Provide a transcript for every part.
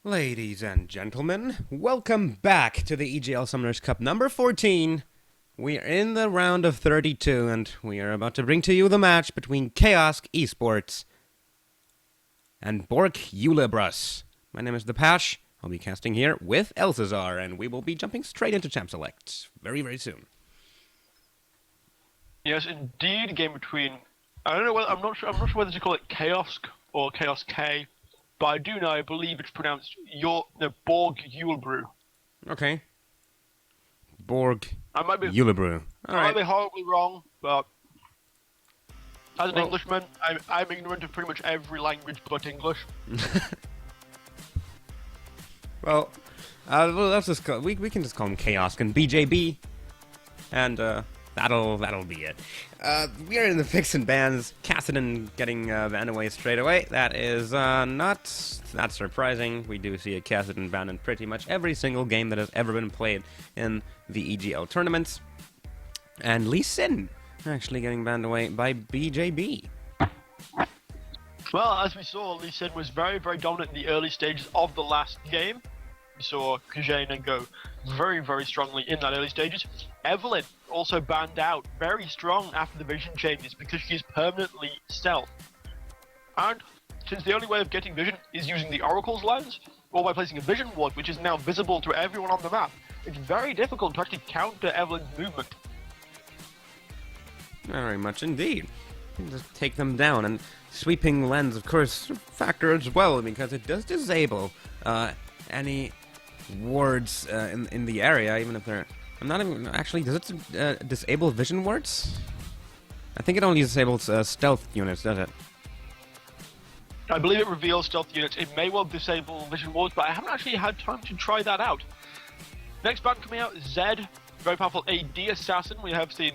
Ladies and gentlemen, welcome back to the EGL Summoners Cup number 14. We are in the round of 32, and we are about to bring to you the match between Caosk Esports and Bork Ulebrus. My name is The Pash. I'll be casting here with Elsazar, and we will be jumping straight into Champ Select very, very soon. Yes, indeed, a game between. I don't know whether I'm not sure whether to call it Caosk or Chaos K, but I do know I believe it's pronounced Borg Ulebrew. Okay. Borg I might be Ulebrew. I might be horribly wrong, but as an Englishman, I'm ignorant of pretty much every language but English. Well, let's just call, we can just call him Caosk and BjB, and that'll be it. We are in the picks and bans. Kassadin getting banned away straight away. That is not that surprising. We do see a Kassadin banned in pretty much every single game that has ever been played in the EGL tournaments. And Lee Sin actually getting banned away by BjB. Well, as we saw, Lee Sin was very, very dominant in the early stages of the last game. We saw Kujana go very, very strongly in that early stages. Evelyn also banned out very strong after the vision changes because she is permanently stealth. And since the only way of getting vision is using the Oracle's lens, or by placing a vision ward which is now visible to everyone on the map, it's very difficult to actually counter Evelyn's movement. Very much indeed. Just take them down, and sweeping lens, of course, factor as well, because it does disable any wards in the area, even if they're... I'm not even... Actually, does it disable vision wards? I think it only disables stealth units, does it? I believe it reveals stealth units. It may well disable vision wards, but I haven't actually had time to try that out. Next ban coming out, Zed, very powerful AD assassin. We have seen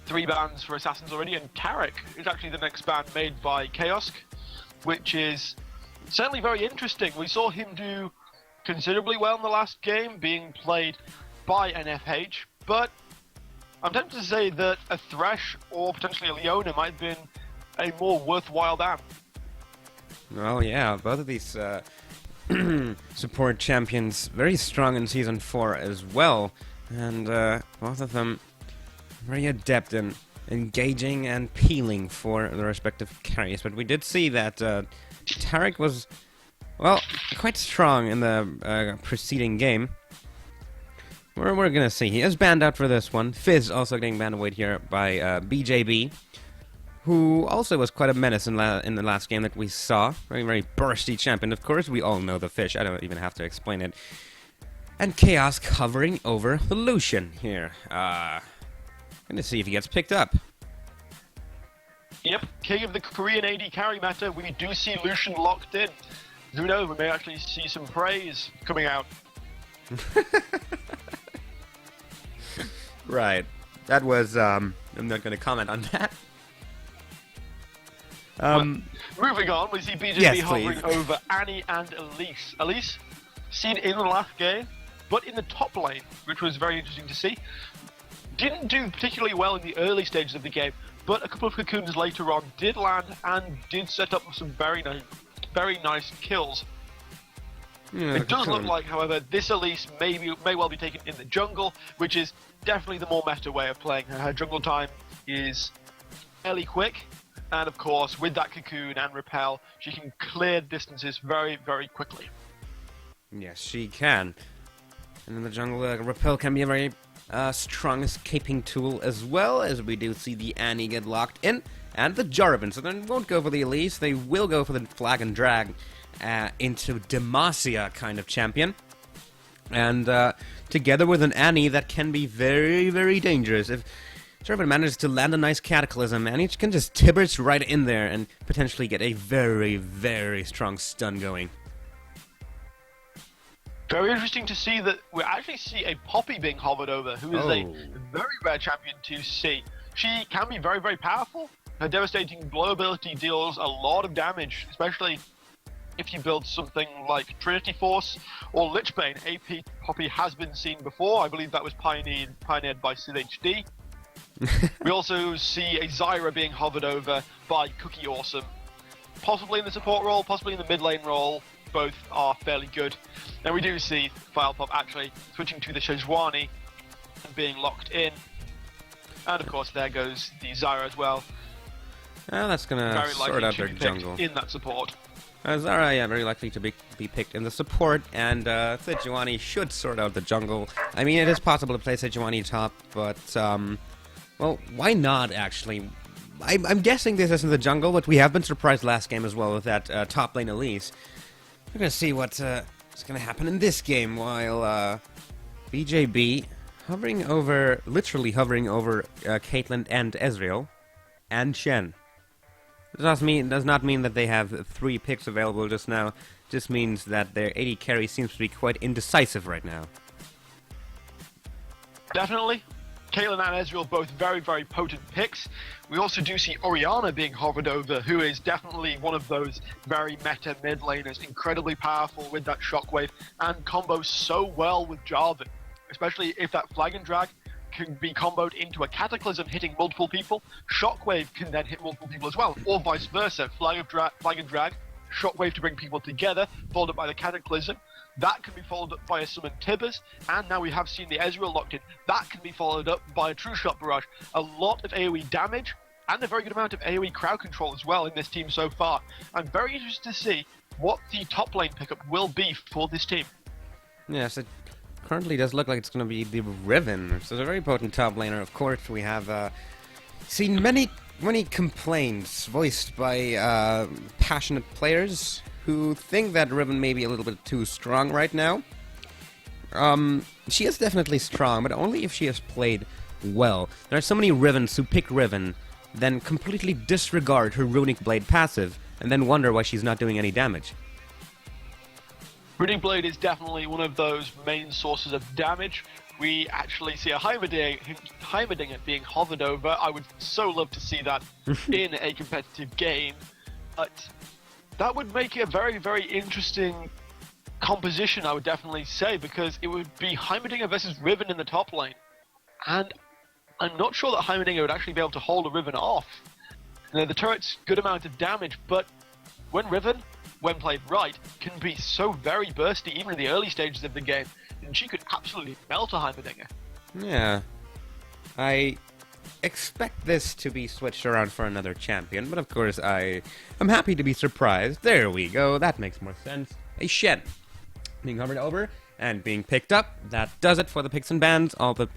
3 bans for assassins already, and Tarek is actually the next ban made by Caosk, which is certainly very interesting. We saw him do considerably well in the last game, being played by an FH, but I'm tempted to say that a Thresh or potentially a Leona might have been a more worthwhile ban. Well, yeah, both of these support champions very strong in Season 4 as well, and both of them very adept in engaging and peeling for the respective carries. But we did see that Tarek was, well, quite strong in the preceding game. We're gonna see. He is banned out for this one. Fizz also getting banned away here by BjB, who also was quite a menace in the last game that we saw. Very, very bursty champion. Of course, we all know the fish. I don't even have to explain it. And Chaos covering over the Lucian here. Gonna see if he gets picked up. Yep, king of the Korean AD carry meta. We do see Lucian locked in. Who knows, we may actually see some praise coming out. Right. That was, I'm not gonna comment on that. Moving on, we see BjB yes, hovering over Annie and Elise. Elise, seen in the last game, but in the top lane, which was very interesting to see. Didn't do particularly well in the early stages of the game, but a couple of cocoons later on did land and did set up some very nice kills. Yeah, it does look like, however, this Elise may well be taken in the jungle, which is definitely the more meta way of playing her. Her jungle time is fairly quick, and of course, with that cocoon and repel, she can clear distances very, very quickly. Yes, she can. And in the jungle, repel can be a very strong escaping tool, as well as we do see the Annie get locked in, and the Jarvan. So they won't go for the Elise, they will go for the flag and drag into Demacia kind of champion. And together with an Annie that can be very, very dangerous. If Jarvan manages to land a nice Cataclysm, Annie can just Tibbers right in there and potentially get a very, very strong stun going. Very interesting to see that we actually see a Poppy being hovered over, who is a very rare champion to see. She can be very, very powerful. Her devastating blow ability deals a lot of damage, especially if you build something like Trinity Force or Lichbane. AP Poppy has been seen before. I believe that was pioneered by SidHD. We also see a Zyra being hovered over by Cookie Awesome. Possibly in the support role, possibly in the mid lane role, both are fairly good. Then we do see Filepop actually switching to the Sejuani and being locked in. And of course, there goes the Zyra as well. That's gonna Very sort likely out to their be picked jungle. in that support. Zyra, yeah, very likely to be picked in the support, and Sejuani should sort out the jungle. I mean, it is possible to play Sejuani top, but, well, why not, actually? I'm guessing this isn't the jungle, but we have been surprised last game as well with that top lane Elise. We're gonna see what's gonna happen in this game while BjB literally hovering over Caitlyn and Ezreal and Shen. It does not mean that they have 3 picks available just now. Just means that their AD carry seems to be quite indecisive right now. Definitely. Caitlyn and Ezreal both very, very potent picks. We also do see Orianna being hovered over, who is definitely one of those very meta mid laners, incredibly powerful with that shockwave, and combos so well with Jarvan, especially if that flag and drag can be comboed into a Cataclysm hitting multiple people. Shockwave can then hit multiple people as well, or vice versa. Flag and drag, Shockwave to bring people together, followed up by the Cataclysm. That can be followed up by a Summon Tibbers, and now we have seen the Ezreal locked in. That can be followed up by a True Shot Barrage. A lot of AoE damage, and a very good amount of AoE crowd control as well in this team so far. I'm very interested to see what the top lane pickup will be for this team. Yes, it currently does look like it's going to be the Riven. So it's a very potent top laner. Of course, we have seen many complaints voiced by passionate players who think that Riven may be a little bit too strong right now. She is definitely strong, but only if she has played well. There are so many Rivens who pick Riven, then completely disregard her Runic Blade passive, and then wonder why she's not doing any damage. Runic Blade is definitely one of those main sources of damage. We actually see a Heimerdinger being hovered over. I would so love to see that in a competitive game, but that would make it a very, very interesting composition, I would definitely say, because it would be Heimerdinger versus Riven in the top lane. And I'm not sure that Heimerdinger would actually be able to hold a Riven off. You know, the turret's good amount of damage, but when Riven, when played right, can be so very bursty, even in the early stages of the game, and she could absolutely melt a Heimerdinger. Yeah. I expect this to be switched around for another champion, but of course I'm happy to be surprised. There we go, that makes more sense. A Shen being hovered over and being picked up. That does it for the picks and bans. All the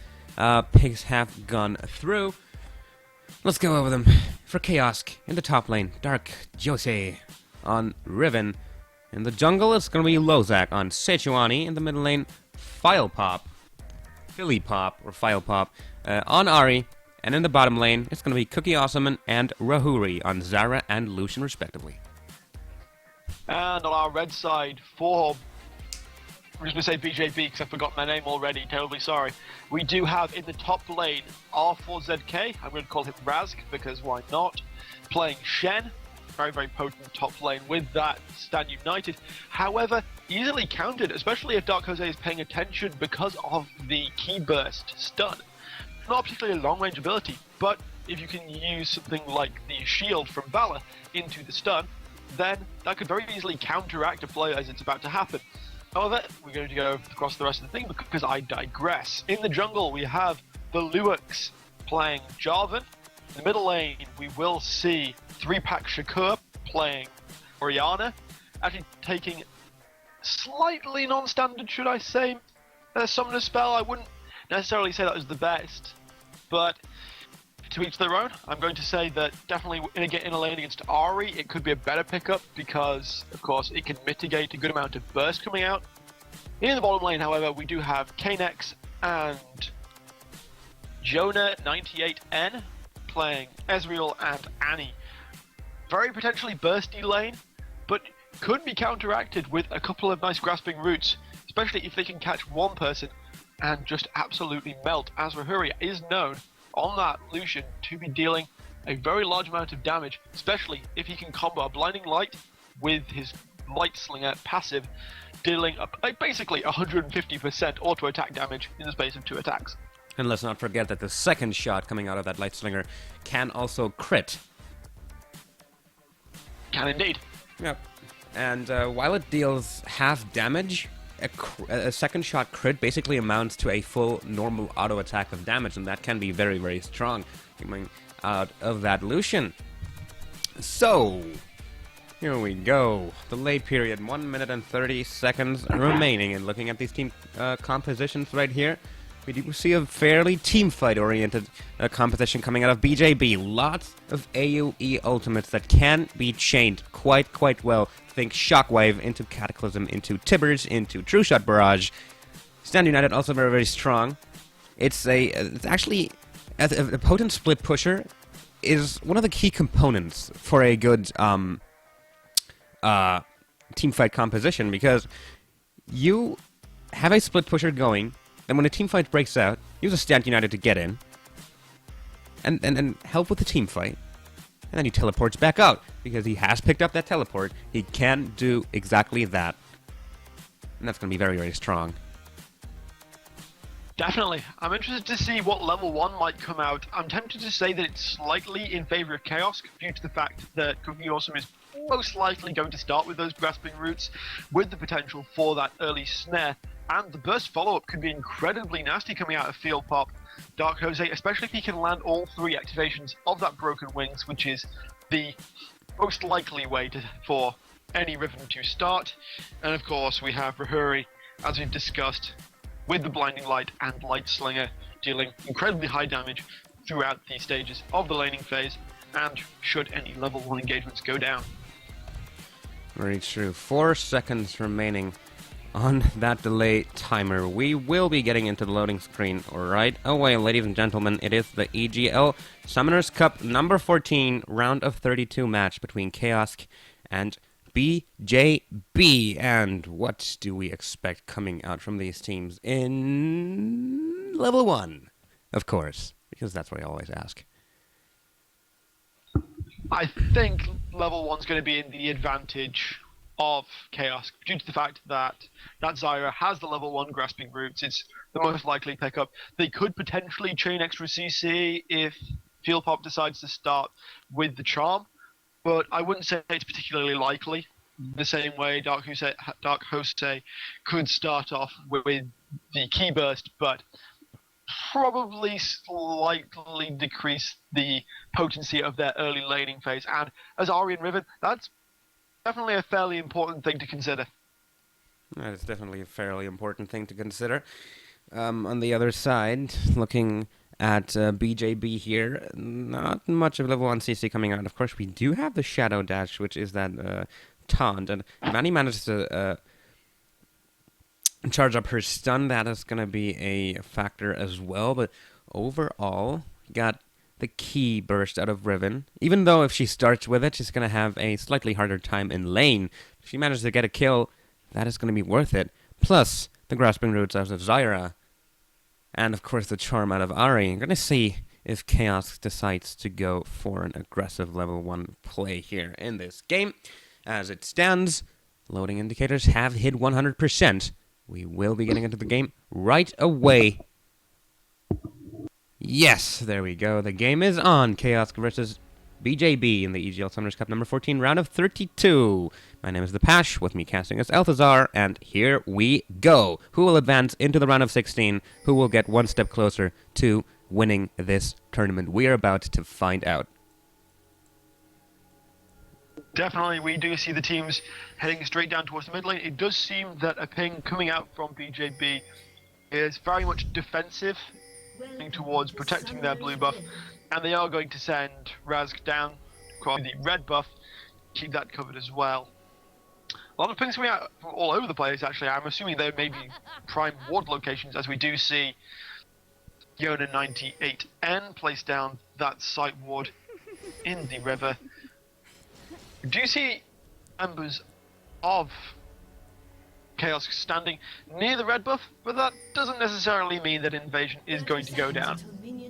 picks have gone through. Let's go over them. For Caosk in the top lane, Dark Jose on Riven. In the jungle, it's going to be Lozak on Sejuani. In the middle lane, Filepop on Ahri. And in the bottom lane, it's going to be Cookie Awesome and Rahuri on Zyra and Lucian, respectively. And on our red side, I'm just going to say BjB because I forgot my name already, terribly sorry. We do have in the top lane R4ZK, I'm going to call him Razg because why not, playing Shen. Very, very potent top lane with that Stand United. However, easily countered, especially if Dark Jose is paying attention because of the Key Burst stun. Not particularly a long-range ability, but if you can use something like the shield from Valor into the stun, then that could very easily counteract a play as it's about to happen. However, we're going to go across the rest of the thing because I digress. In the jungle, we have the Luix playing Jarvan. In the middle lane, we will see 3-pack Shakur playing Orianna, actually taking slightly non-standard, should I say, summoner spell. I wouldn't necessarily say that was the best, but to each their own. I'm going to say that definitely in a lane against Ahri, it could be a better pickup because, of course, it can mitigate a good amount of burst coming out. In the bottom lane, however, we do have Kanex and Jonah98N playing Ezreal and Annie. Very potentially bursty lane, but could be counteracted with a couple of nice grasping roots, especially if they can catch one person and just absolutely melt, as Rahuri is known on that Lucian to be dealing a very large amount of damage, especially if he can combo a Blinding Light with his Light Slinger passive, dealing basically 150% auto attack damage in the space of 2 attacks. And let's not forget that the second shot coming out of that Light Slinger can also crit. Can indeed. Yep. And while it deals half damage, a second shot crit basically amounts to a full normal auto attack of damage, and that can be very, very strong coming out of that Lucian. So, here we go. Delay period, 1 minute and 30 seconds remaining. And looking at these team compositions right here, we do see a fairly team fight-oriented composition coming out of BjB. Lots of AoE ultimates that can be chained quite well. Think Shockwave into Cataclysm, into Tibbers, into True Shot Barrage. Stand United also very, very strong. It's actually a potent split pusher is one of the key components for a good team fight composition, because you have a split pusher going, and when a team fight breaks out, use a Stand United to get in, and help with the team fight, and then he teleports back out, because he has picked up that teleport. He can do exactly that, and that's going to be very, very strong. Definitely. I'm interested to see what level 1 might come out. I'm tempted to say that it's slightly in favor of Caosk, due to the fact that Cooking Awesome is most likely going to start with those grasping roots, with the potential for that early snare, and the burst follow-up could be incredibly nasty coming out of Field Pop. Dark Jose, especially if he can land all 3 activations of that Broken Wings, which is the most likely way for any Riven to start. And of course we have Rahuri, as we've discussed, with the Blinding Light and Light Slinger, dealing incredibly high damage throughout the stages of the laning phase, and should any level 1 engagements go down. Very true. 4 seconds remaining on that delay timer. We will be getting into the loading screen right away, ladies and gentlemen. It is the EGL Summoners Cup number 14 round of 32 match between Caosk and BjB. And what do we expect coming out from these teams in level 1? Of course, because that's what I always ask. I think level 1's going to be in the advantage of Caosk, due to the fact that Zyra has the level 1 grasping roots. It's the most likely pickup. They could potentially chain extra CC if Field Pop decides to start with the charm, but I wouldn't say it's particularly likely. The same way Dark Jose could start off with the key burst, but probably slightly decrease the potency of their early laning phase. And as Ahri and Riven, that's definitely a fairly important thing to consider. That is definitely a fairly important thing to consider. On the other side, looking at BjB here, not much of level 1 CC coming out. Of course, we do have the Shadow Dash, which is that taunt, and Manny managed to charge up her stun. That is going to be a factor as well, but overall, got the key burst out of Riven. Even though if she starts with it, she's going to have a slightly harder time in lane. If she manages to get a kill, that is going to be worth it. Plus, the grasping roots out of Zyra, and of course the charm out of Ahri. I'm going to see if Caosk decides to go for an aggressive level 1 play here in this game. As it stands, loading indicators have hit 100%. We will be getting into the game right away. Yes, there we go. The game is on. Caosk versus BjB in the EGL Summoners Cup number 14, round of 32. My name is The Pash, with me casting as Althazar, and here we go. Who will advance into the round of 16? Who will get one step closer to winning this tournament? We are about to find out. Definitely, we do see the teams heading straight down towards the mid lane. It does seem that a ping coming out from BjB is very much defensive, towards protecting their blue buff, and they are going to send Razg down across the red buff, keep that covered as well. A lot of pings coming out from all over the place, actually. I'm assuming they may be prime ward locations, as we do see Yona 98N place down that site ward in the river. We do see members of Caosk standing near the red buff, but that doesn't necessarily mean that invasion is going to go down.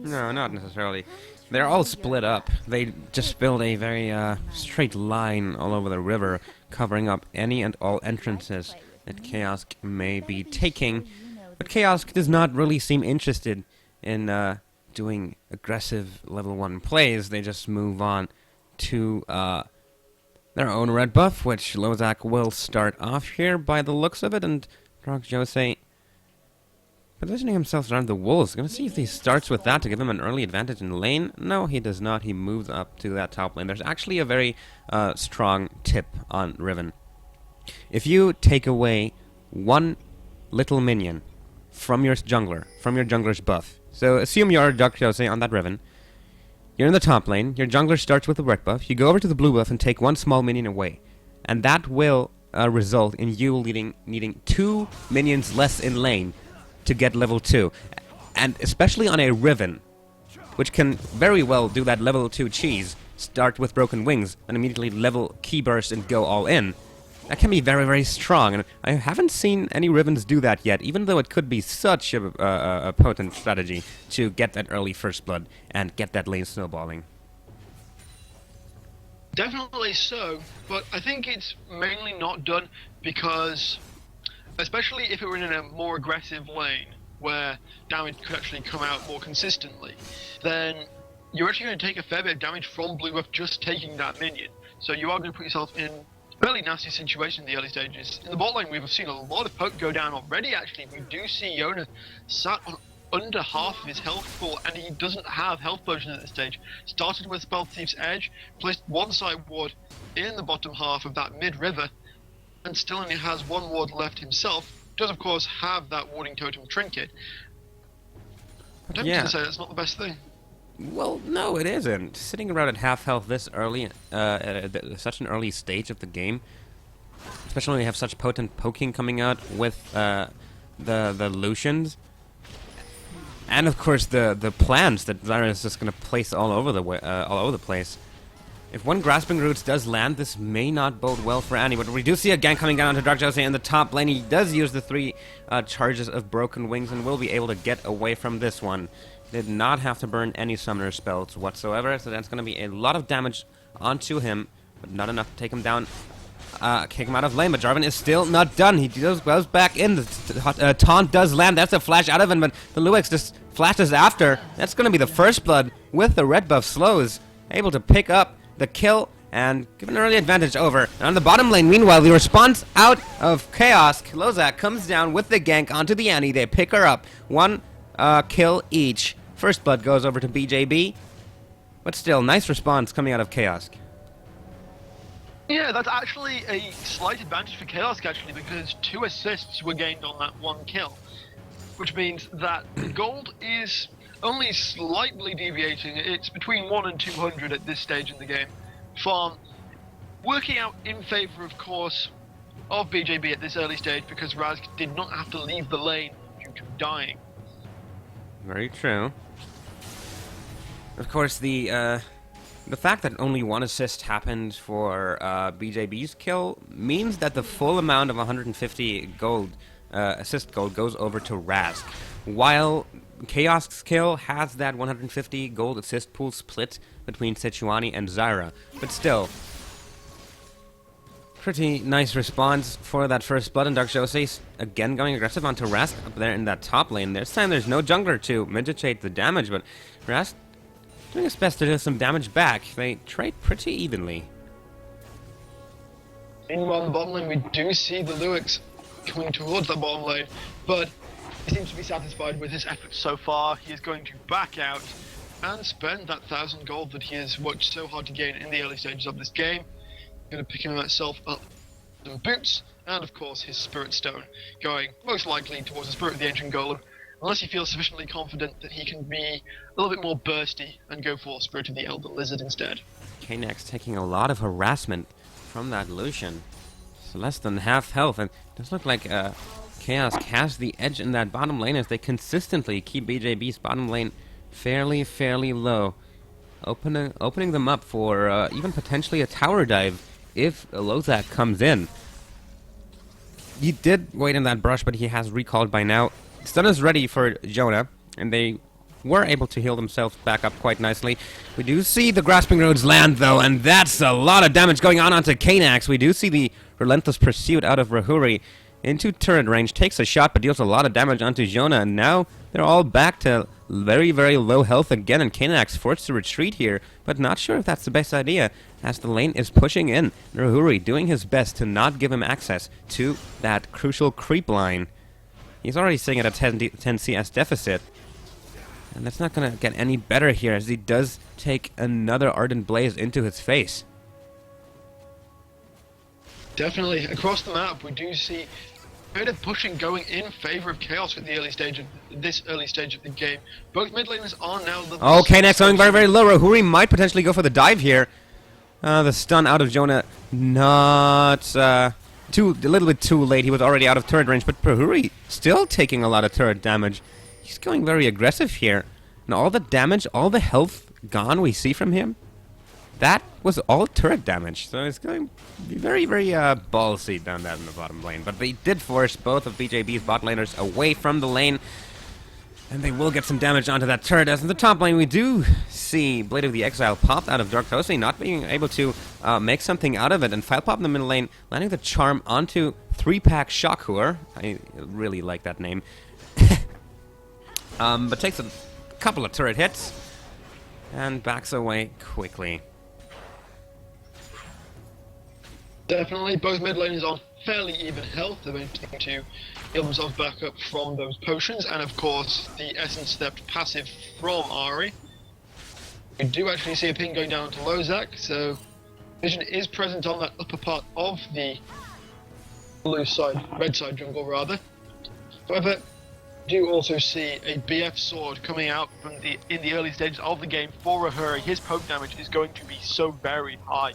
No, not necessarily. They're all split up. They just build a very straight line all over the river, covering up any and all entrances that Caosk may be taking. But Caosk does not really seem interested in doing aggressive level 1 plays. They just move on to their own red buff, which Lozak will start off here by the looks of it, and BjB positioning himself around the wolves. Gonna see if he starts with that to give him an early advantage in lane. No, he does not. He moves up to that top lane. There's actually a very strong tip on Riven. If you take away one little minion from your jungler's buff, so assume you're BjB on that Riven, you're in the top lane, your jungler starts with the red buff, you go over to the blue buff and take one small minion away, and that will result in you needing 2 minions less in lane to get level 2. And especially on a Riven, which can very well do that level 2 cheese, start with broken wings, and immediately level key burst and go all in. That can be very, very strong, and I haven't seen any Rivens do that yet, even though it could be such a potent strategy to get that early first blood and get that lane snowballing. Definitely so, but I think it's mainly not done because, especially if it were in a more aggressive lane, where damage could actually come out more consistently, then you're actually going to take a fair bit of damage from blue buff just taking that minion. So you are going to put yourself in a really nasty situation in the early stages. In the bot lane, we've seen a lot of poke go down already, actually. We do see Yona sat on under half of his health pool, and he doesn't have health potions at this stage. Started with Spell Thief's Edge, placed one side ward in the bottom half of that mid-river, and still only has one ward left himself. Does of course have that warding totem trinket. I'm tempted to say that's not the best thing. Well, no, it isn't. Sitting around at half health this early, at such an early stage of the game, especially when you have such potent poking coming out with the Lucians, and of course the plans that Zyra is just going to place all over the place. If one Grasping Roots does land, this may not bode well for Annie, but we do see a gank coming down onto BjB in the top lane. He does use the 3 charges of Broken Wings and will be able to get away from this one. Did not have to burn any summoner spells whatsoever, so that's going to be a lot of damage onto him, but not enough to take him down, kick him out of lane. But Jarvan is still not done. He goes back in. The taunt does land. That's a flash out of him, but the Luix just flashes after. That's going to be the first blood with the red buff slows, able to pick up the kill and give an early advantage over. And on the bottom lane, meanwhile, the response out of Caosk. Lozak comes down with the gank onto the Annie. They pick her up. One kill each. First blood goes over to BjB, but still, nice response coming out of Caosk. Yeah, that's actually a slight advantage for Caosk, actually, because 2 assists were gained on that 1 kill, which means that gold is only slightly deviating. It's between 1 and 200 at this stage in the game, from working out in favor, of course, of BjB at this early stage, because Raz did not have to leave the lane due to dying. Very true. Of course, the fact that only 1 assist happened for BjB's kill means that the full amount of 150 gold, assist gold, goes over to Rask, while Caosk's kill has that 150 gold assist pool split between Sejuani and Zyra. But still, pretty nice response for that first blood, and BjB again going aggressive onto Rask up there in that top lane. This time there's no jungler to mitigate the damage, but Rask doing his best to do some damage back. They trade pretty evenly. Meanwhile, in the bottom lane, we do see the Luix coming towards the bottom lane, but he seems to be satisfied with his efforts so far. He is going to back out and spend that 1,000 gold that he has worked so hard to gain in the early stages of this game. Going to pick himself up some boots, and of course his Spirit Stone, going most likely towards the Spirit of the Ancient Golem, unless he feels sufficiently confident that he can be a little bit more bursty and go for Spirit of the Elder Lizard instead. Knax taking a lot of harassment from that Lucian. It's less than half health, and it does look like Caosk has the edge in that bottom lane as they consistently keep BjB's bottom lane fairly low, opening them up for even potentially a tower dive if Lozak comes in. He did wait in that brush, but he has recalled by now. Stun is ready for Jonah, and they were able to heal themselves back up quite nicely. We do see the Grasping Roads land, though, and that's a lot of damage going on onto Knax. We do see the Relentless Pursuit out of Rahuri into turret range, takes a shot, but deals a lot of damage onto Jonah, and now they're all back to very, very low health again, and Caosk forced to retreat here, but not sure if that's the best idea, as the lane is pushing in. Rahuri doing his best to not give him access to that crucial creep line. He's already sitting at a 10 CS deficit, and that's not going to get any better here, as he does take another Ardent Blaze into his face. Definitely, across the map, we do see a bit of pushing going in favor of Caosk at the early stage of the game. Both mid laners are now the... Oh, Caosk going very, very low. Rahuri might potentially go for the dive here. The stun out of Jonah, not a little bit too late. He was already out of turret range, but Rahuri still taking a lot of turret damage. He's going very aggressive here. And all the damage, all the health gone we see from him, that was all turret damage. So it's going to be very, very ballsy down that in the bottom lane. But they did force both of BjB's bot laners away from the lane, and they will get some damage onto that turret. As in the top lane, we do see Blade of the Exile popped out of Dark Toasty, not being able to make something out of it. And File Pop in the middle lane, landing the charm onto 3-pack Shakur. I really like that name. But takes a couple of turret hits and backs away quickly. Definitely, both mid laners on fairly even health. They're managing to heal themselves back up from those potions, and of course the Essence Stepped passive from Ahri. We do actually see a ping going down to Lozak, so vision is present on that upper part of the red side jungle rather. However, we do also see a BF sword coming out from in the early stages of the game for Rahuri. His poke damage is going to be so very high.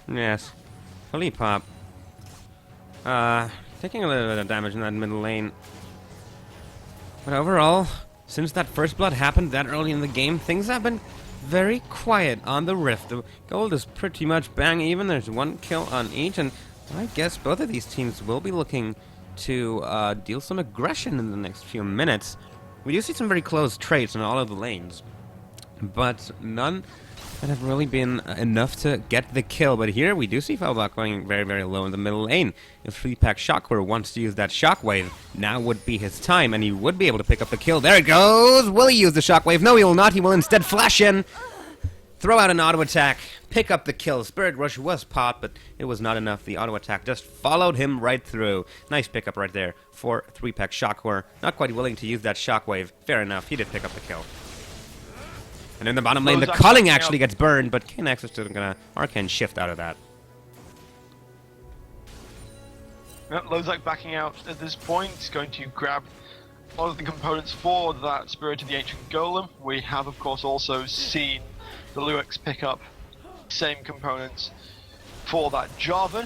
Yes. Fully pop. Taking a little bit of damage in that middle lane. But overall, since that first blood happened that early in the game, things have been very quiet on the Rift. The gold is pretty much bang even. There's one kill on each, and I guess both of these teams will be looking to deal some aggression in the next few minutes. We do see some very close trades in all of the lanes, but none that have really been enough to get the kill. But here we do see Felbach going very, very low in the middle lane. If 3-pack Shakur wants to use that shockwave, now would be his time, and he would be able to pick up the kill. There it goes! Will he use the shockwave? No, he will not. He will instead flash in, throw out an auto attack, pick up the kill. Spirit Rush was popped, but it was not enough. The auto attack just followed him right through. Nice pickup right there for 3-pack Shakur. Not quite willing to use that shockwave. Fair enough, he did pick up the kill. And in the bottom lane, the culling actually gets burned, but Caosk is still gonna Arcane shift out of that. Yep, Lozak backing out at this point. He's going to grab all of the components for that Spirit of the Ancient Golem. We have, of course, also seen the Luex pick up same components for that Java.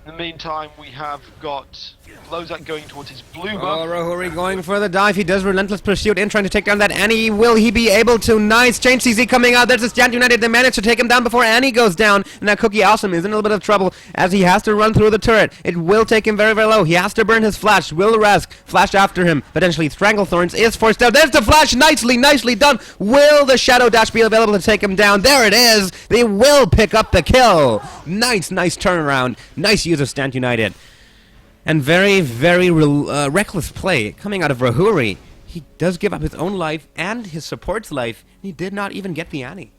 In the meantime, we have got Lozak going towards his blue buff. Oh, Rahuri going for the dive. He does Relentless Pursuit in, trying to take down that Annie. Will he be able to? Nice. Change CZ coming out. There's this Stand United. They managed to take him down before Annie goes down. And now Cookie Awesome is in a little bit of trouble as he has to run through the turret. It will take him very, very low. He has to burn his flash. Will Rask flash after him. Potentially Stranglethorns is forced out. There's the flash. Nicely done. Will the Shadow Dash be available to take him down? There it is. They will pick up the kill. Nice turnaround. Nice use of Stand United. And very, very reckless play coming out of Rahuri. He does give up his own life and his support's life, and he did not even get the Annie.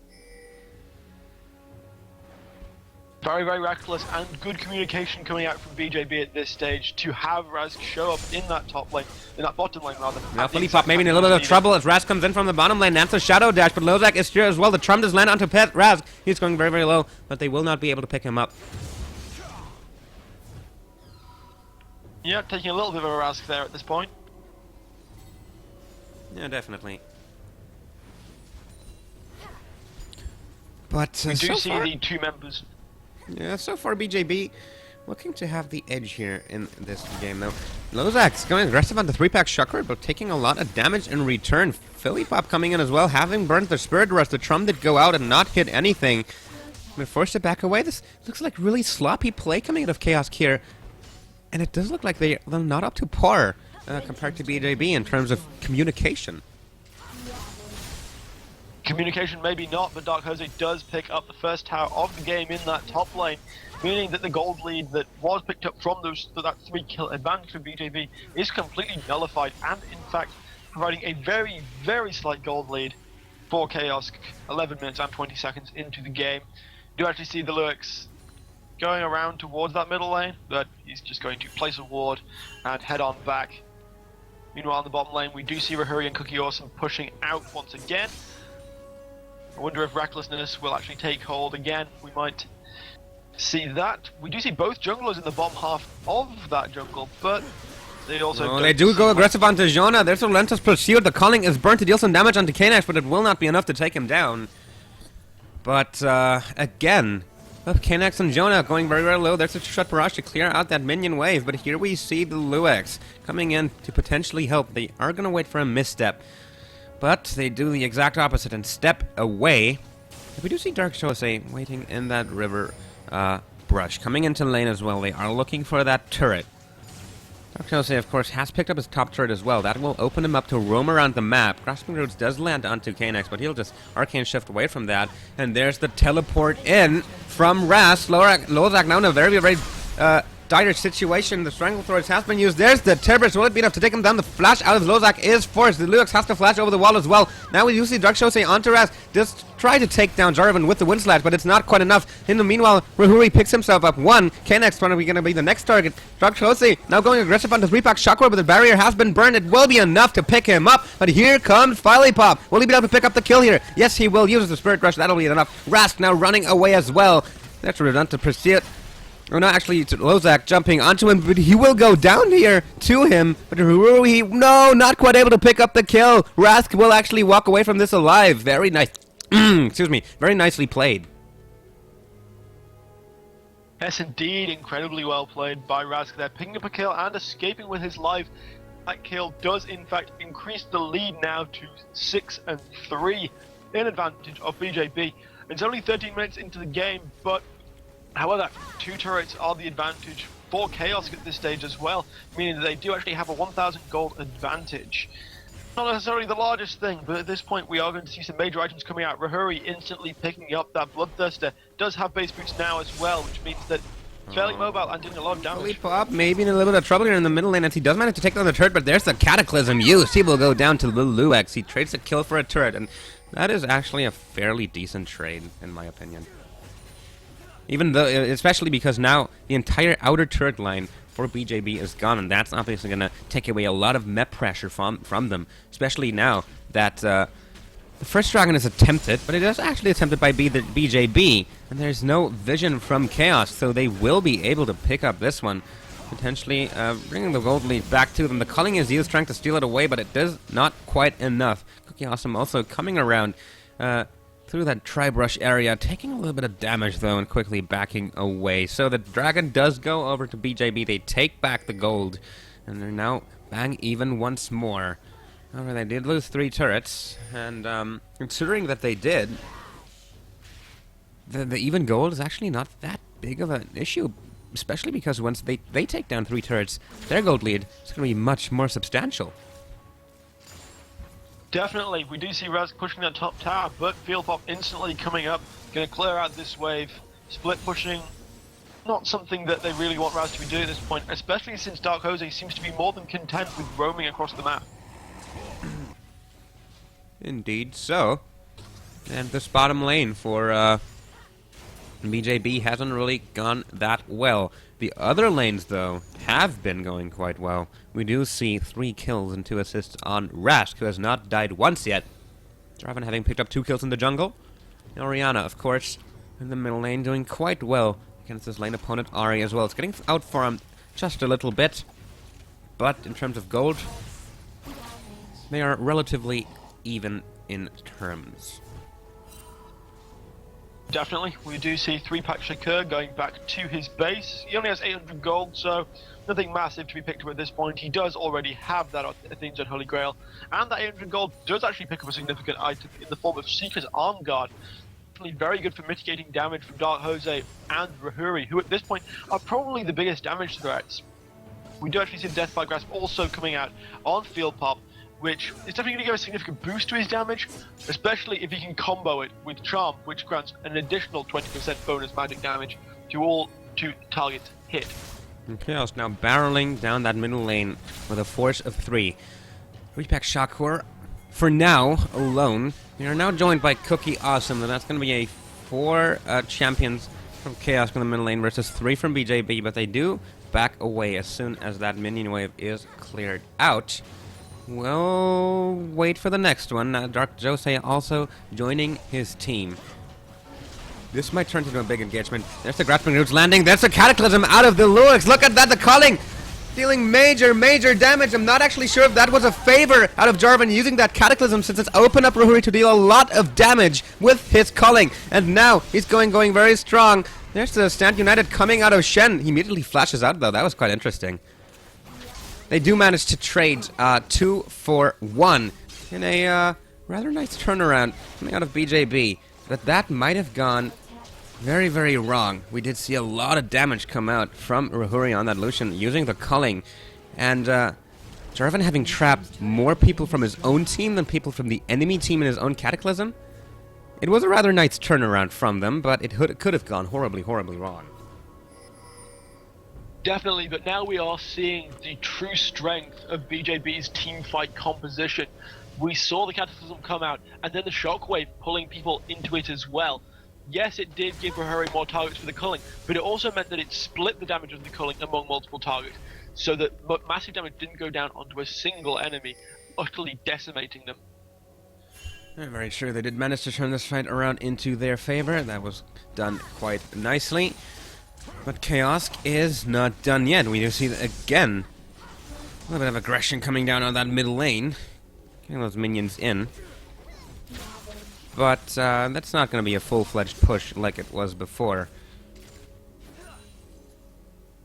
Very, very reckless and good communication coming out from BjB at this stage to have Rask show up in that top lane, in that bottom lane rather. Now Philippop maybe in a little bit of trouble as Rask comes in from the bottom lane. That's a Shadow Dash, but Lozak is here as well. The Trump does land onto Rask. He's going very, very low, but they will not be able to pick him up. Yeah, taking a little bit of a Rask there at this point. Yeah, definitely. But we do so see far, the two members. Yeah, so far BjB looking to have the edge here in this game, though. Lozak's going aggressive on the 3-pack Shakur, but taking a lot of damage in return. Philippop coming in as well, having burnt the Spirit Rush. The Trump did go out and not hit anything. They're forced to back away. This looks like really sloppy play coming out of Caosk here. And it does look like they're not up to par compared to BjB in terms of communication. Communication maybe not, but Dark Jose does pick up the first tower of the game in that top lane. meaning that the gold lead that was picked up from that 3-kill advantage for BjB is completely nullified, and in fact providing a very, very slight gold lead for Caosk 11 minutes and 20 seconds into the game. You do actually see the Lurks going around towards that middle lane, but he's just going to place a ward and head on back. Meanwhile, in the bottom lane, we do see Rahuri and Cookie Awesome pushing out once again. I wonder if Recklessness will actually take hold again. We might see that. We do see both junglers in the bottom half of that jungle, but they also they do go aggressive onto Jonah. There's a relentless pursuit. The calling is burnt to deal some damage onto Caosk, but it will not be enough to take him down. But again, Caosk and Jonah going very, very low. There's a shot barrage to clear out that minion wave, but here we see the Luex coming in to potentially help. They are going to wait for a misstep, but they do the exact opposite and step away. We do see Dark Chose waiting in that river brush, coming into lane as well. They are looking for that turret. Dark Chose, of course, has picked up his top turret as well. That will open him up to roam around the map. Grasping Roots does land onto Caosk, but he'll just Arcane Shift away from that. And there's the teleport in from Ras. Lozak now in a very, very dire situation. The Strangle Throws has been used. There's the Terrorist. Will it be enough to take him down? The flash out of Lozak is forced. The Luex has to flash over the wall as well. Now we do see Dark Chose onto Ras. Just try to take down Jarvan with the Wind Slash, but it's not quite enough. In the meanwhile, Rahuri picks himself up one. Caosk probably going to be the next target. Dark Chose now going aggressive on the 3-pack Shockwave, but the barrier has been burned. It will be enough to pick him up, but here comes Filey Pop. Will he be able to pick up the kill here? Yes, he will use the Spirit Rush. That'll be enough. Rask now running away as well. That's a redundant pursuit. Oh, no, actually, it's Lozak jumping onto him, but he will go down here to him. But Rahuri, no, not quite able to pick up the kill. Rask will actually walk away from this alive. Very nice. Excuse me. Very nicely played. Yes, indeed. Incredibly well played by Rask there. Picking up a kill and escaping with his life. That kill does, in fact, increase the lead now to 6-3 in advantage of BjB. It's only 13 minutes into the game, but however, 2 turrets are the advantage for Caosk at this stage as well, meaning that they do actually have a 1,000 gold advantage. Not necessarily the largest thing, but at this point we are going to see some major items coming out. Rahuri instantly picking up that Bloodthirster, does have base boots now as well, which means that fairly mobile and doing a lot of damage. Pop maybe in a little bit of trouble here in the middle lane as he does manage to take down the turret, but there's the Cataclysm used. He will go down to the Luex. He trades a kill for a turret, and that is actually a fairly decent trade, in my opinion. Even though, especially because now the entire outer turret line for BjB is gone, and that's obviously going to take away a lot of map pressure from them, especially now that the first dragon is attempted, but it is actually attempted by BjB, and there's no vision from Caosk, so they will be able to pick up this one, potentially bringing the gold lead back to them. The culling is used, trying to steal it away, but it does not quite enough. Cookie Awesome also coming around through that tri-brush area, taking a little bit of damage though and quickly backing away. So the dragon does go over to BjB. They take back the gold, and they're now bang even once more. However, they did lose 3 turrets, and considering that they did, the even gold is actually not that big of an issue, especially because once they take down 3 turrets, their gold lead is going to be much more substantial. Definitely, we do see Rask pushing that top tower, but Field Pop instantly coming up, going to clear out this wave. Split pushing, not something that they really want Rask to be doing at this point, especially since Dark Jose seems to be more than content with roaming across the map. Indeed so. And this bottom lane for BjB hasn't really gone that well. The other lanes, though, have been going quite well. We do see 3 kills and 2 assists on Rask, who has not died once yet. Jarvan having picked up 2 kills in the jungle. And Orianna, of course, in the middle lane, doing quite well against this lane opponent, Ari, as well. It's getting outfarmed just a little bit. But in terms of gold, they are relatively even in terms. Definitely, we do see 3-pack Shakur going back to his base. He only has 800 gold, so nothing massive to be picked up at this point. He does already have that Athene's Unholy Grail, and that 800 gold does actually pick up a significant item in the form of Seeker's Arm Guard. Definitely very good for mitigating damage from Dark Jose and Rahuri, who at this point are probably the biggest damage threats. We do actually see the Death by Grasp also coming out on Field Pop, which is definitely going to give a significant boost to his damage, especially if he can combo it with Charm, which grants an additional 20% bonus magic damage to all 2 targets hit. And Caosk now barreling down that middle lane with a force of 3. Repack Shakur, for now, alone. We are now joined by Cookie Awesome, and that's going to be a 4 champions from Caosk in the middle lane versus 3 from BjB, but they do back away as soon as that minion wave is cleared out. We'll wait for the next one. Dark Jose also joining his team. This might turn into a big engagement. There's the grasping roots landing. There's a cataclysm out of the Luix. Look at that, the culling! Dealing major damage. I'm not actually sure if that was a favor out of Jarvan using that cataclysm, since it's opened up Rahuri to deal a lot of damage with his culling. And now he's going very strong. There's the Stand United coming out of Shen. He immediately flashes out though. That was quite interesting. They do manage to trade 2 for 1 in a rather nice turnaround coming out of BjB. But that might have gone very wrong. We did see a lot of damage come out from Rahuri on that Lucian using the culling. And Jarvan having trapped more people from his own team than people from the enemy team in his own Cataclysm. It was a rather nice turnaround from them, but it could have gone horribly wrong. Definitely, but now we are seeing the true strength of BjB's team fight composition. We saw the Cataclysm come out, and then the Shockwave pulling people into it as well. Yes, it did give Rahuri more targets for the culling, but it also meant that it split the damage of the culling among multiple targets, so that massive damage didn't go down onto a single enemy, utterly decimating them. Very sure they did manage to turn this fight around into their favor. That was done quite nicely. But Caosk is not done yet. We do see, again, a little bit of aggression coming down on that middle lane. Getting those minions in. But that's not going to be a full-fledged push like it was before.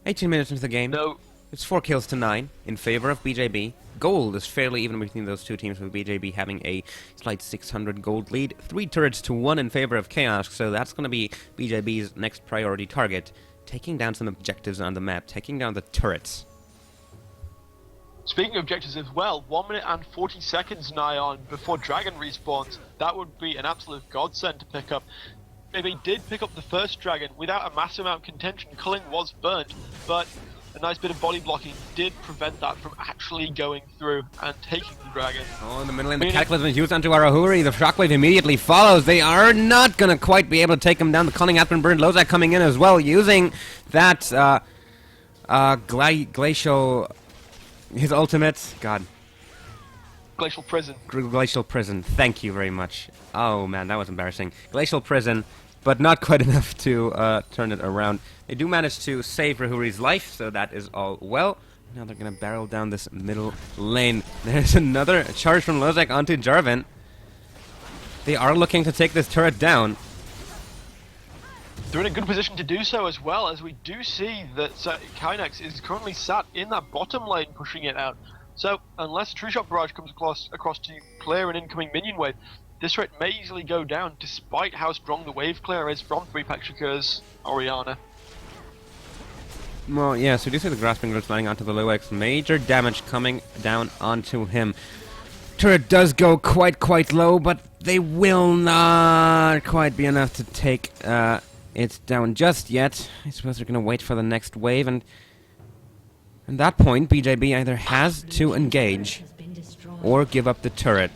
18 minutes into the game. No. It's 4 kills to 9 in favor of BjB. Gold is fairly even between those two teams, with BjB having a slight 600 gold lead. 3 turrets to 1 in favor of Caosk, so that's going to be BjB's next priority target. Taking down some objectives on the map, taking down the turrets. Speaking of objectives as well, 1 minute and 40 seconds nigh on before Dragon respawns. That would be an absolute godsend to pick up. If they did pick up the first Dragon without a massive amount of contention, culling was burnt, but a nice bit of body blocking did prevent that from actually going through and taking the Dragon. Oh, in the middle lane, the Cataclysm is used onto Rahuri. The Shockwave immediately follows. They are not going to quite be able to take him down. The culling has been burned. Lozak coming in as well, using that glacial... his ultimate. God. Glacial Prison. Glacial Prison. Thank you very much. Oh, man, that was embarrassing. Glacial Prison, but not quite enough to turn it around. They do manage to save Rahuri's life, so that is all well. Now they're going to barrel down this middle lane. There's another charge from Lozak onto Jarvan. They are looking to take this turret down. They're in a good position to do so as well, as we do see that Kynex is currently sat in that bottom lane pushing it out. So, unless True Shot Barrage comes across to clear an incoming minion wave, this threat may easily go down, despite how strong the wave clear is from 3-pack Shakur's Orianna. Well, yeah, so we do see the Grasping Roots landing onto the Luix. Major damage coming down onto him. Turret does go quite low, but they will not quite be enough to take it down just yet. I suppose they're going to wait for the next wave, and at that point, BjB either has to engage or give up the turret.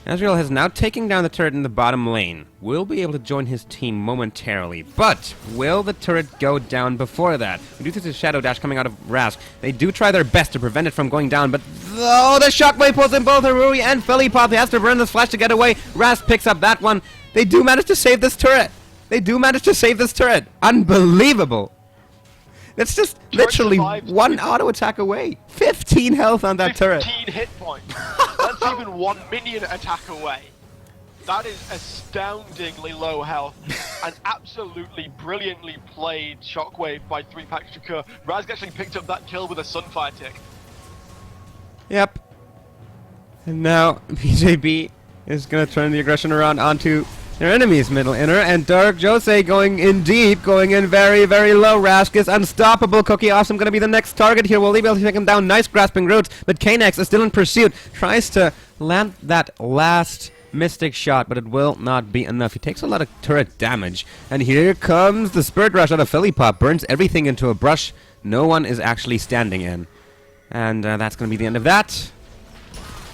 Ezreal has now taken down the turret in the bottom lane. Will be able to join his team momentarily, but will the turret go down before that? We do see the Shadow Dash coming out of Rask. They do try their best to prevent it from going down, but oh, the Shockwave pulls in both Haruri and Philipop. He has to burn this flash to get away. Rask picks up that one. They do manage to save this turret. They do manage to save this turret. Unbelievable. That's just literally one auto attack away. 15 health on that turret. 15 hit points. That's even 1 minion attack away. That is astoundingly low health. And absolutely brilliantly played Shockwave by 3-pack Shakur. Raz actually picked up that kill with a Sunfire tick. Yep. And now BjB is going to turn the aggression around onto their enemy's middle inner, and Dark Jose going in deep, going in very low. Rask is unstoppable. Cookie Awesome going to be the next target here. Will he be able to take him down? Nice grasping roots, but Canex is still in pursuit. Tries to land that last Mystic shot, but it will not be enough. He takes a lot of turret damage. And here comes the Spirit Rush out of Philipop. Burns everything into a brush no one is actually standing in. And that's going to be the end of that.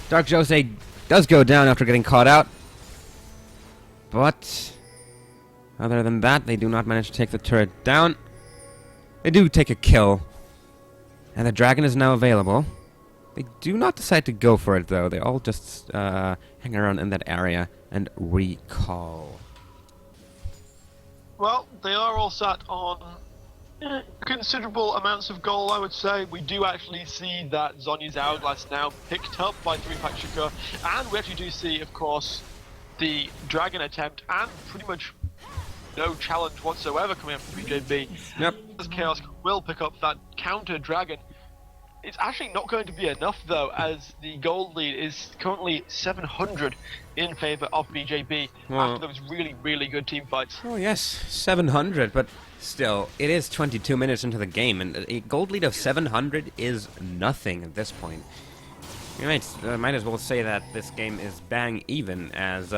Dark Jose does go down after getting caught out. But other than that, they do not manage to take the turret down. They do take a kill. And the dragon is now available. They do not decide to go for it, though. They all just hang around in that area and recall. Well, they are all sat on considerable amounts of gold, I would say. We do actually see that Zhonya's Hourglass now picked up by 3-Pack Shakur, and we actually do see, of course, the dragon attempt, and pretty much no challenge whatsoever coming up from BjB. Yep. As Caosk will pick up that counter dragon. It's actually not going to be enough, though, as the gold lead is currently 700 in favor of BjB after those really, really good team fights. Oh, yes, 700, but still, it is 22 minutes into the game, and a gold lead of 700 is nothing at this point. You might as well say that this game is bang even, as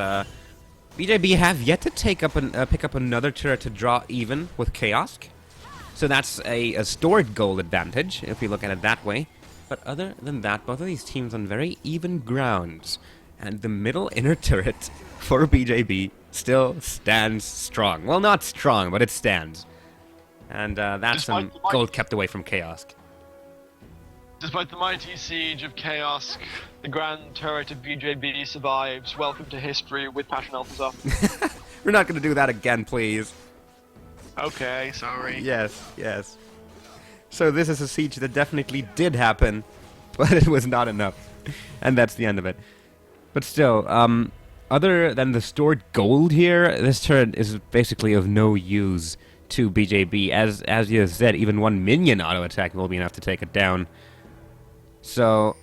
BjB have yet to pick up another turret to draw even with Caosk. So that's a stored gold advantage, if you look at it that way. But other than that, both of these teams on very even grounds. And the middle inner turret for BjB still stands strong. Well, not strong, but it stands. And that's some gold kept away from Caosk. Despite the mighty siege of Caosk, the grand turret of BjB survives. Welcome to history with Passion Althazar. We're not going to do that again, please. Okay, sorry. Yes. So this is a siege that definitely did happen, but it was not enough. And that's the end of it. But still, other than the stored gold here, this turret is basically of no use to BjB. As you said, even one minion auto attack will be enough to take it down. So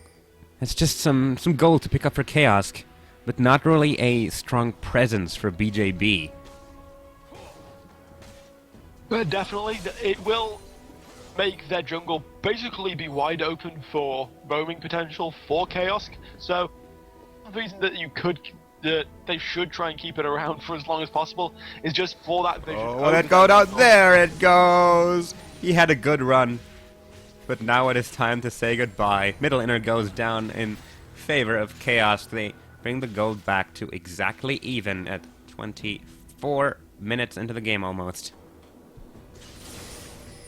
it's just some gold to pick up for Caosk, but not really a strong presence for BjB. But definitely, it will make their jungle basically be wide open for roaming potential for Caosk. So the reason that they should try and keep it around for as long as possible is just for that vision. Oh, let it go down. There it goes. He had a good run. But now it is time to say goodbye. Middle inner goes down in favor of Caosk. They bring the gold back to exactly even at 24 minutes into the game almost.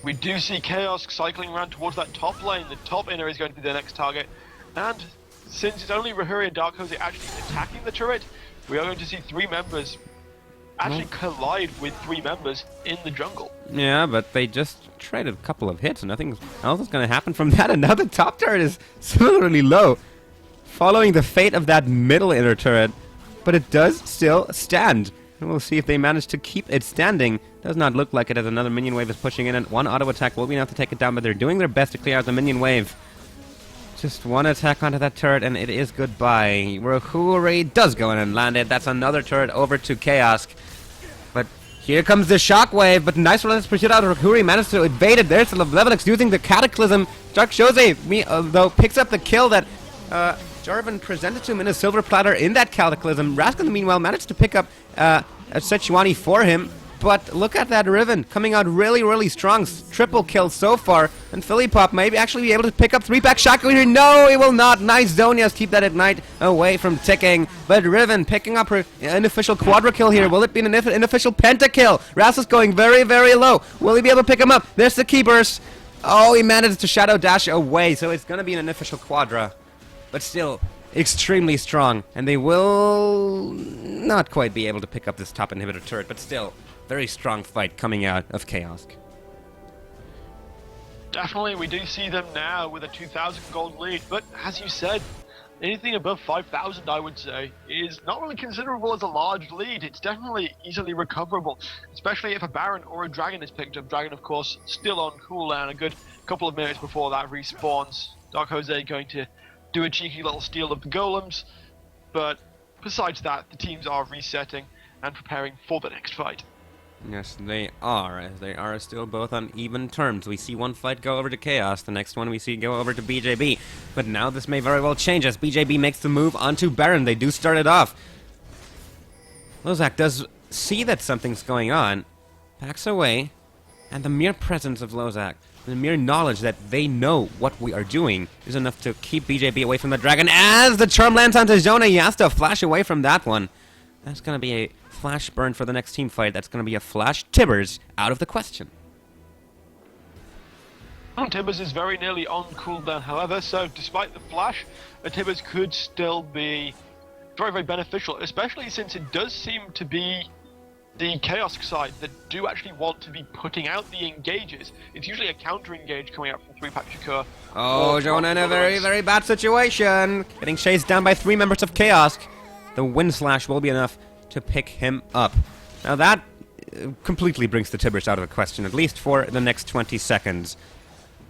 We do see Caosk cycling around towards that top lane. The top inner is going to be their next target. And since it's only Rahuri and Dark Jose actually attacking the turret, we are going to see 3 members actually collide with 3 members in the jungle. Yeah, but they just traded a couple of hits and nothing else is going to happen from that. Another top turret is similarly low, following the fate of that middle inner turret. But it does still stand. And we'll see if they manage to keep it standing. Does not look like it, as another minion wave is pushing in, and one auto attack will be enough to take it down, but they're doing their best to clear out the minion wave. Just one attack onto that turret, and it is goodbye. Rahuri does go in and land it. That's another turret over to Caosk. But here comes the shockwave, but nice relentless pursuit out of Rahuri. Managed to evade it. There's the Levelix using the Cataclysm. Dark Jose, though, picks up the kill that Jarvan presented to him in a silver platter in that Cataclysm. Raskin, meanwhile, managed to pick up a Sejuani for him. But look at that Riven coming out really, really strong. Triple kill so far. And Philipop may actually be able to pick up 3-pack shotgun here. No, he will not. Nice Zonias. Keep that Ignite away from ticking. But Riven picking up her unofficial quadra kill here. Will it be an unofficial pentakill? Ras is going very, very low. Will he be able to pick him up? There's the key burst. Oh, he managed to shadow dash away. So it's going to be an unofficial quadra. But still, extremely strong. And they will not quite be able to pick up this top inhibitor turret. But still, very strong fight coming out of Caosk. Definitely, we do see them now with a 2,000 gold lead, but as you said, anything above 5,000, I would say, is not really considerable as a large lead. It's definitely easily recoverable, especially if a Baron or a Dragon is picked up. Dragon, of course, still on cooldown a good couple of minutes before that respawns. Dark Jose going to do a cheeky little steal of the golems, but besides that, the teams are resetting and preparing for the next fight. Yes, they are, as they are still both on even terms. We see one fight go over to Chaos, the next one we see go over to BjB. But now this may very well change as BjB makes the move onto Baron. They do start it off. Lozak does see that something's going on, backs away, and the mere presence of Lozak, the mere knowledge that they know what we are doing, is enough to keep BjB away from the dragon. As the charm lands onto Jonah, he has to flash away from that one. That's going to be a flash burn for the next team fight. That's going to be a flash Tibbers out of the question. Tibbers is very nearly on cooldown, however, so despite the flash, a Tibbers could still be very, very beneficial, especially since it does seem to be the Caosk side that do actually want to be putting out the engages. It's usually a counter-engage coming out from 3-pack Shakur. Oh, Jonah in a very, very bad situation. Getting chased down by 3 members of Caosk. The wind slash will be enough to pick him up. Now that completely brings the Tibbers out of the question, at least for the next 20 seconds.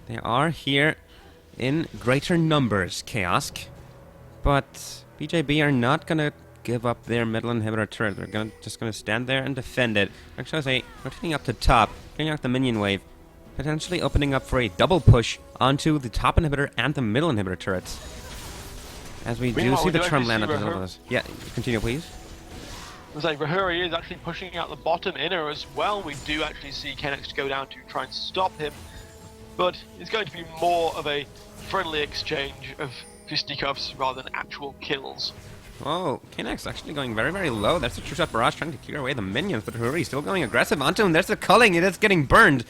They are here in greater numbers, Caosk, but BjB are not going to give up their middle inhibitor turret. They're just going to stand there and defend it. Actually, rotating up to top, getting out the minion wave, potentially opening up for a double push onto the top inhibitor and the middle inhibitor turrets. As we do see the charm land at the middle of this. Yeah, continue, please. I was like, Rahuri is actually pushing out the bottom inner as well. We do actually see Caosk go down to try and stop him, but it's going to be more of a friendly exchange of fisticuffs rather than actual kills. Oh, Caosk actually going very, very low. That's a true shot barrage trying to clear away the minions, but Rahuri still going aggressive onto him. There's the culling, it is getting burned.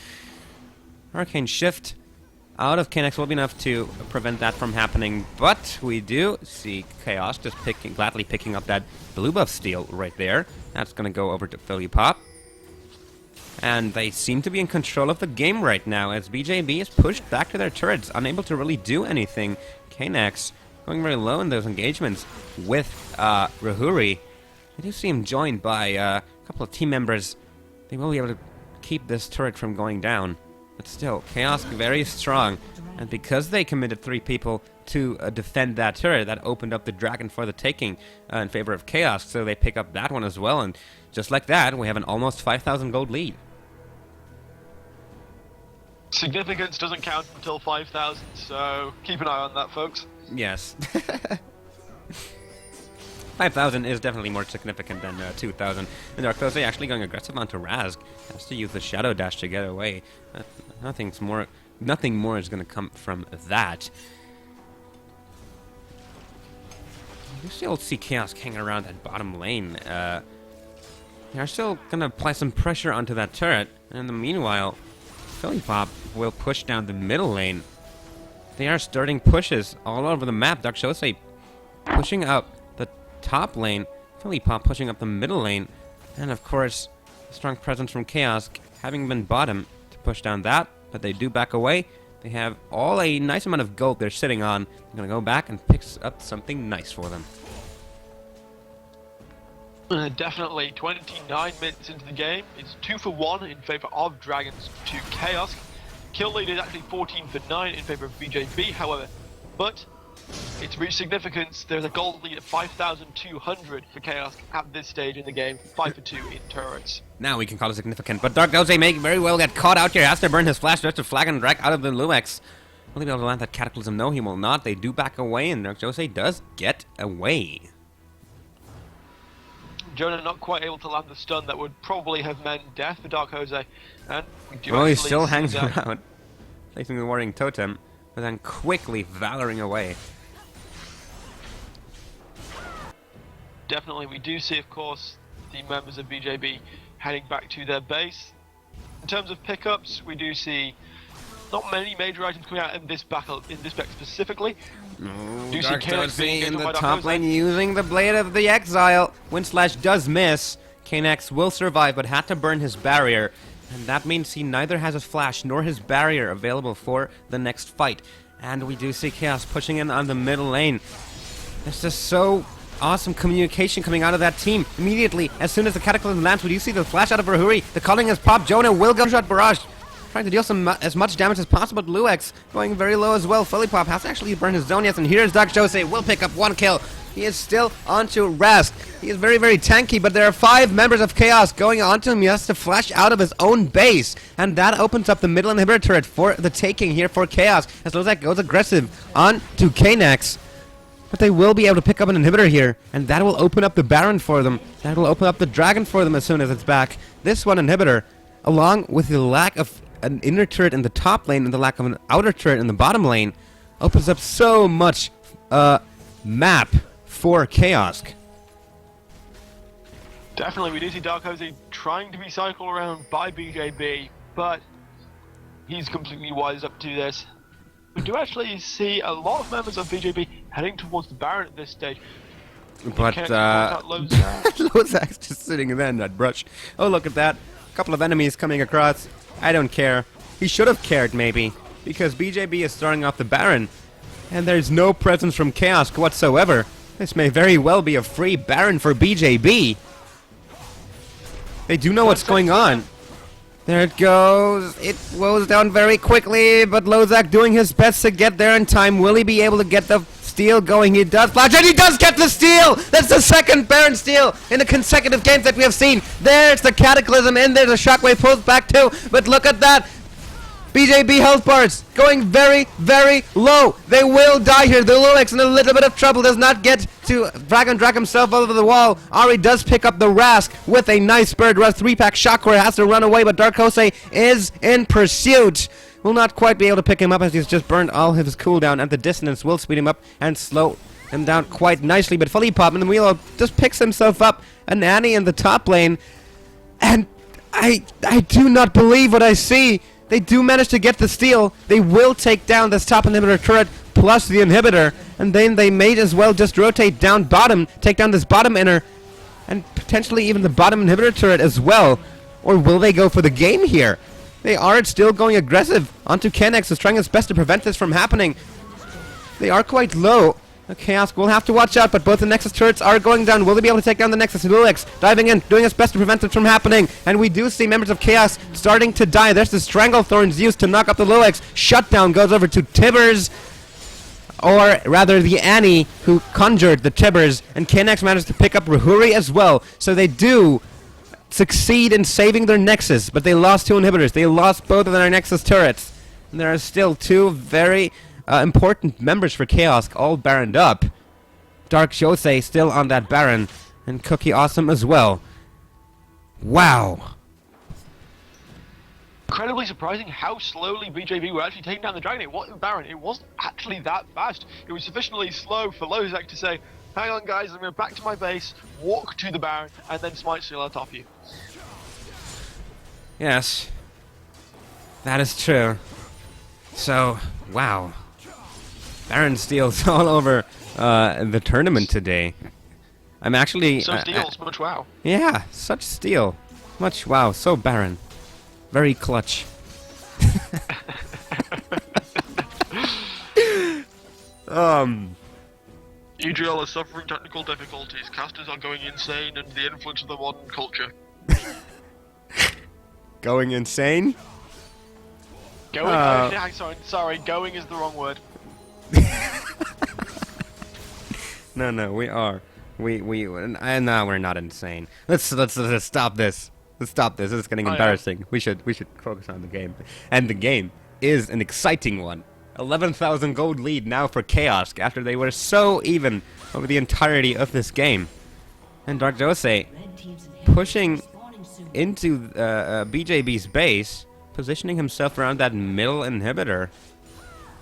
Hurricane Shift out of Caosk will be enough to prevent that from happening, but we do see Caosk just gladly picking up that blue buff steal right there. That's going to go over to Philly Pop. And they seem to be in control of the game right now as BjB is pushed back to their turrets, unable to really do anything. Caosk going very low in those engagements with Rahuri. I do see him joined by a couple of team members. They will be able to keep this turret from going down. But still, Caosk very strong. And because they committed 3 people to defend that turret, that opened up the dragon for the taking in favor of Caosk. So they pick up that one as well. And just like that, we have an almost 5,000 gold lead. Significance doesn't count until 5,000, so keep an eye on that, folks. Yes. 5,000 is definitely more significant than 2,000. And Dark actually going aggressive onto Razg. Has to use the Shadow Dash to get away. Nothing more is going to come from that. You still see Caosk hanging around that bottom lane. They are still going to apply some pressure onto that turret. And in the meanwhile, Philly Pop will push down the middle lane. They are starting pushes all over the map. Dark Shosei pushing up the top lane. Philly Pop pushing up the middle lane. And of course, a strong presence from Caosk having been bottom to push down that. But they do back away. They have all a nice amount of gold they're sitting on. They're going to go back and pick up something nice for them. Definitely 29 minutes into the game. It's 2 for 1 in favor of Dragons to Caosk. Kill lead is actually 14 for 9 in favor of BjB, however, but it's reached significance. There's a gold lead of 5,200 for Caosk at this stage in the game, 5 for 2 in turrets. Now we can call it significant, but Dark Doze may very well get caught out here. Has to burn his flash just to flag and drag out of the Lumex. Will he be able to land that Cataclysm? No, he will not. They do back away, and Dark Doze does get away. Jonah not quite able to land the stun that would probably have meant death for Dark Jose. And we do he still hangs around, placing the Warring Totem, but then quickly valoring away. Definitely, we do see, of course, the members of BjB heading back to their base. In terms of pickups, we do see not many major items coming out in this battle, in this spec specifically. Do Dark Doze in the top lane using the Blade of the Exile. Wind Slash does miss. Caosk will survive, but had to burn his barrier. And that means he neither has his flash nor his barrier available for the next fight. And we do see Caosk pushing in on the middle lane. This is so awesome communication coming out of that team. Immediately, as soon as the Cataclysm lands, we do see the flash out of Rahuri. The calling is popped. Jonah will go shot barrage, trying to deal as much damage as possible to Luex, going very low as well. Philly Pop has to actually burned his zone, yes, and here's Dark Jose, will pick up 1 kill. He is still onto Rask. He is very, very tanky, but there are 5 members of Caosk going onto him. He has to flash out of his own base, and that opens up the middle inhibitor turret for the taking here for Caosk, as Lozak goes aggressive onto Caosk. but they will be able to pick up an inhibitor here, and that will open up the Baron for them. That will open up the Dragon for them as soon as it's back. This one inhibitor, along with the lack of an inner turret in the top lane and the lack of an outer turret in the bottom lane, opens up so much map for Caosk. Definitely, we do see Dark Jose trying to be cycled around by BjB, but he's completely wise up to this. We do actually see a lot of members of BjB heading towards the Baron at this stage. But Lozak's just sitting there in that brush. Oh, look at that. A couple of enemies coming across. I don't care. He should have cared, maybe, because BjB is starting off the Baron, and there's no presence from Caosk whatsoever. This may very well be a free Baron for BjB. They do know what's going on. There it goes. It goes down very quickly, but Lozak doing his best to get there in time. Will he be able to get the steal going? He does. Flash, and he does get the steal! That's the second Baron steal in the consecutive games that we have seen. There's the Cataclysm in there. The Shockwave pulls back too, but look at that. BjB health bars going very, very low. They will die here. The Lulix in a little bit of trouble. Does not get to drag himself over the wall. Ari does pick up the Rask with a nice bird rush. 3-pack Shockwave has to run away, but Dark Jose is in pursuit. Will not quite be able to pick him up as he's just burned all his cooldown, and the dissonance will speed him up and slow him down quite nicely. But Fully Pop in the wheel just picks himself up. An Annie in the top lane, and I do not believe what I see. They do manage to get the steal. They will take down this top inhibitor turret plus the inhibitor, and then they may as well just rotate down bottom, take down this bottom inner, and potentially even the bottom inhibitor turret as well. Or will they go for the game here? They are still going aggressive onto Caosk, is trying his best to prevent this from happening. They are quite low. Caosk will have to watch out, but both the Nexus turrets are going down. Will they be able to take down the Nexus? Lulix diving in, doing his best to prevent it from happening. And we do see members of Caosk starting to die. There's the Stranglethorns used to knock up the Lulix. Shutdown goes over to Tibbers, or rather the Annie who conjured the Tibbers. And Caosk managed to pick up Rahuri as well. So they do succeed in saving their Nexus, but they lost two inhibitors. They lost both of their Nexus turrets. And there are still two very important members for Caosk, all Baroned up. Dark Jose still on that Baron, and Cookie Awesome as well. Wow. Incredibly surprising how slowly BjB were actually taking down the Dragon. It wasn't Baron. It wasn't actually that fast. It was sufficiently slow for Lozak to say, hang on guys, I'm going back to my base, walk to the Baron, and then smite steal on top of you. Yes. That is true. So, wow. Baron steals all over the tournament today. I'm actually... So steals, much wow. Yeah, such steal. Much wow, so Baron. Very clutch. EGL is suffering technical difficulties. Casters are going insane under the influence of the modern culture. Going insane? Going... yeah, sorry, going is the wrong word. No, we are. No, we're not insane. Let's stop this. Let's stop this. This is getting embarrassing. Yeah. We should focus on the game. And the game is an exciting one. 11,000 gold lead now for Caosk after they were so even over the entirety of this game. And Dark Jose pushing into BjB's base, positioning himself around that middle inhibitor,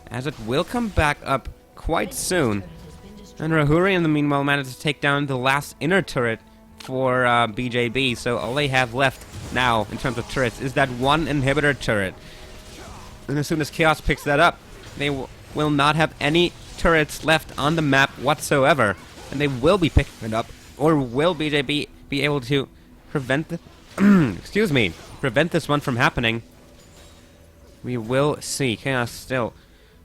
as it will come back up quite soon. And Rahuri in the meanwhile managed to take down the last inner turret for BjB, so all they have left now in terms of turrets is that one inhibitor turret. And as soon as Caosk picks that up, they will not have any turrets left on the map whatsoever, and they will be picking it up. Or will BjB be able to prevent the prevent this one from happening? We will see. Caosk still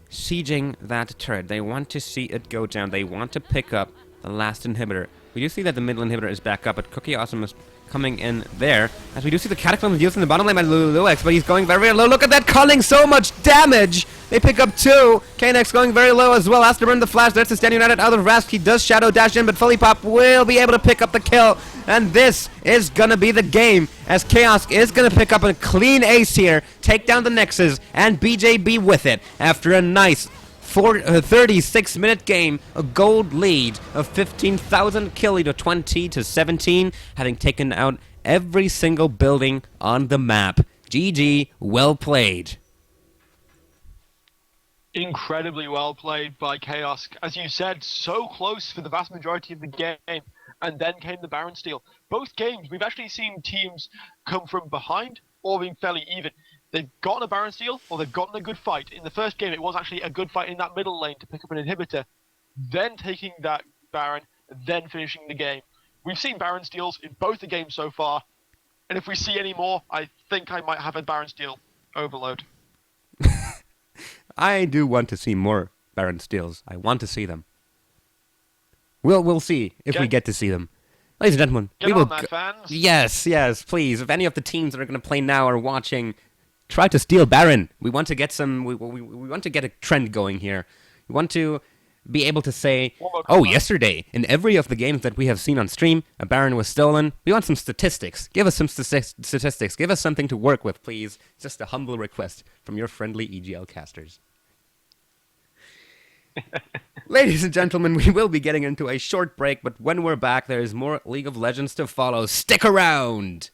sieging that turret. They want to see it go down. They want to pick up the last inhibitor. We do see that the middle inhibitor is back up, but Cookie Awesome is coming in there. As we do see the Cataclysm used in the bottom lane by Lulix, but he's going very, very low. Look at that, culling so much damage! They pick up two. Caosk going very low as well. Has to burn the flash. There's the Stand United out of Rask. He does Shadow Dash in, but Fully Pop will be able to pick up the kill. And this is gonna be the game, as Caosk is gonna pick up a clean ace here, take down the Nexus, and BjB with it after a nice 36-minute game, a gold lead of 15,000 killie to 20 to 17, having taken out every single building on the map. GG, well played. Incredibly well played by Caosk. As you said, so close for the vast majority of the game, and then came the Baron steal. Both games, we've actually seen teams come from behind or being fairly even. They've gotten a Baron steal or they've gotten a good fight. In the first game, it was actually a good fight in that middle lane to pick up an inhibitor, then taking that Baron, then finishing the game. We've seen Baron steals in both the games so far, and if we see any more, I think I might have a Baron steal overload. I do want to see more Baron steals. I want to see them. We'll see if we get to see them. Ladies and gentlemen, Get on that, fans. Yes, please. If any of the teams that are going to play now are watching, try to steal Baron. We want to get some. We want to get a trend going here. We want to be able to say, oh, yesterday in every of the games that we have seen on stream, a Baron was stolen. We want some statistics. Give us some statistics. Give us something to work with, please. It's just a humble request from your friendly EGL casters. Ladies and gentlemen, we will be getting into a short break, but when we're back, there is more League of Legends to follow. Stick around!